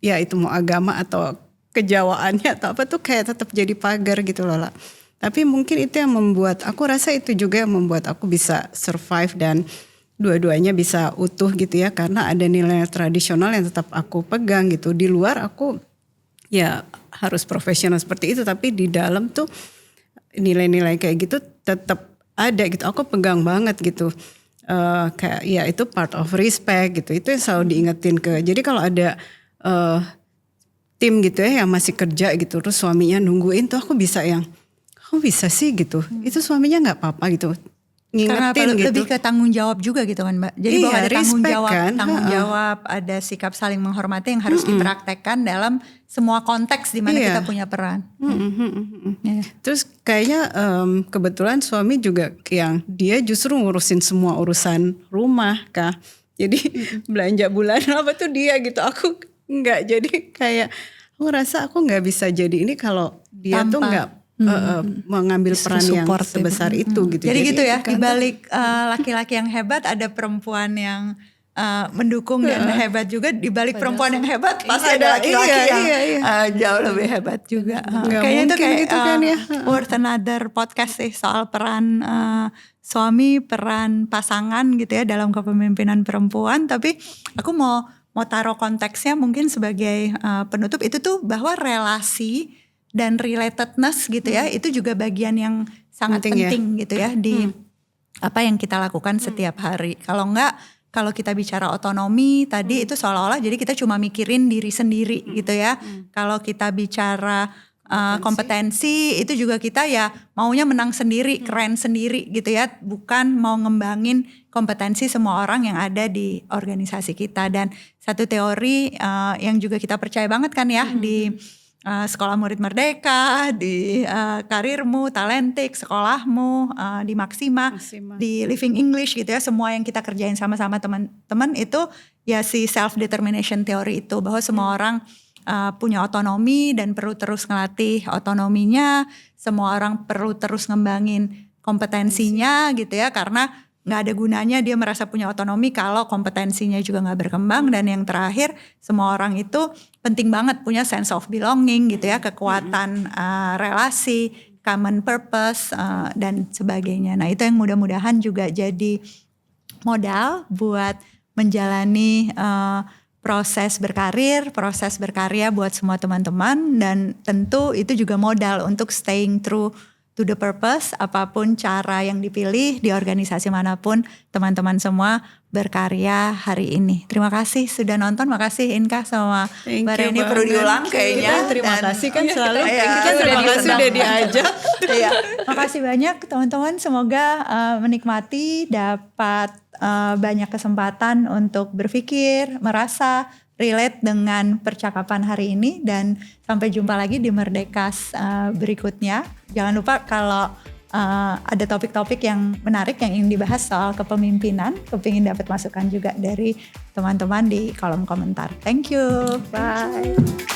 ya itu mau agama atau kejawaannya atau apa tuh kayak tetap jadi pagar gitu loh lah. Tapi mungkin itu yang membuat, aku rasa itu juga yang membuat aku bisa survive dan dua-duanya bisa utuh gitu ya. Karena ada nilai tradisional yang tetap aku pegang gitu. Di luar aku ya harus profesional seperti itu, tapi di dalam tuh nilai-nilai kayak gitu tetap ada gitu. Aku pegang banget gitu. Kayak ya itu part of respect gitu. Itu yang selalu diingetin jadi kalau ada tim gitu ya yang masih kerja gitu, terus suaminya nungguin tuh aku bisa yang, kok bisa sih gitu. Itu suaminya nggak apa-apa gitu. Ngingetin karena gitu. lebih ke tanggung jawab juga gitu kan Mbak. Jadi Iya, bahwa ada tanggung respect jawab, kan. ada sikap saling menghormati yang harus dipraktekkan dalam semua konteks di mana Iya. kita punya peran. Ya. Terus kayaknya kebetulan suami juga yang dia justru ngurusin semua urusan rumah Kak. Jadi belanja bulanan apa tuh dia gitu. Aku enggak, jadi kayak aku ngerasa aku nggak bisa jadi ini kalau dia tuh nggak mengambil peran yang sebesar itu gitu. Jadi gitu ya, kan, di balik laki-laki yang hebat ada perempuan yang mendukung dan hebat juga. Di balik perempuan yang hebat pasti ada laki-laki yang jauh lebih hebat juga. Kayaknya itu kayak gitu kan ya. worth another podcast sih soal peran suami, peran pasangan gitu ya dalam kepemimpinan perempuan. Tapi aku mau taruh konteksnya mungkin sebagai penutup itu tuh bahwa relasi dan relatedness gitu ya, itu juga bagian yang sangat penting gitu ya di apa yang kita lakukan setiap hari. Kalau kita bicara otonomi tadi itu seolah-olah jadi kita cuma mikirin diri sendiri gitu ya. Kalau kita bicara kompetensi itu juga kita ya maunya menang sendiri, keren sendiri gitu ya. Bukan mau ngembangin kompetensi semua orang yang ada di organisasi kita. Dan satu teori yang juga kita percaya banget kan ya di Sekolah Murid Merdeka, di karirmu, Talentik, sekolahmu, di Maksima, di Living English gitu ya. Semua yang kita kerjain sama-sama teman-teman itu ya si self determination theory itu, bahwa semua orang punya otonomi dan perlu terus ngelatih otonominya. Semua orang perlu terus ngembangin kompetensinya gitu ya, karena nggak ada gunanya dia merasa punya otonomi kalau kompetensinya juga nggak berkembang. Dan yang terakhir, semua orang itu penting banget punya sense of belonging gitu ya, kekuatan relasi, common purpose dan sebagainya. Nah itu yang mudah-mudahan juga jadi modal buat menjalani proses berkarir, proses berkarya buat semua teman-teman. Dan tentu itu juga modal untuk staying true to the purpose, apapun cara yang dipilih di organisasi manapun teman-teman semua berkarya hari ini. Terima kasih sudah nonton, makasih Inka sama Mbak Reni, perlu diulang kayaknya. Terima kasih kan selalu, kita terima kasih udah diajak. Iya, makasih banyak teman-teman, semoga menikmati, dapat banyak kesempatan untuk berpikir, merasa relate dengan percakapan hari ini. Dan sampai jumpa lagi di Merdekas berikutnya. Jangan lupa kalau ada topik-topik yang menarik yang ingin dibahas soal kepemimpinan, kepingin dapat masukan juga dari teman-teman di kolom komentar. Thank you, bye.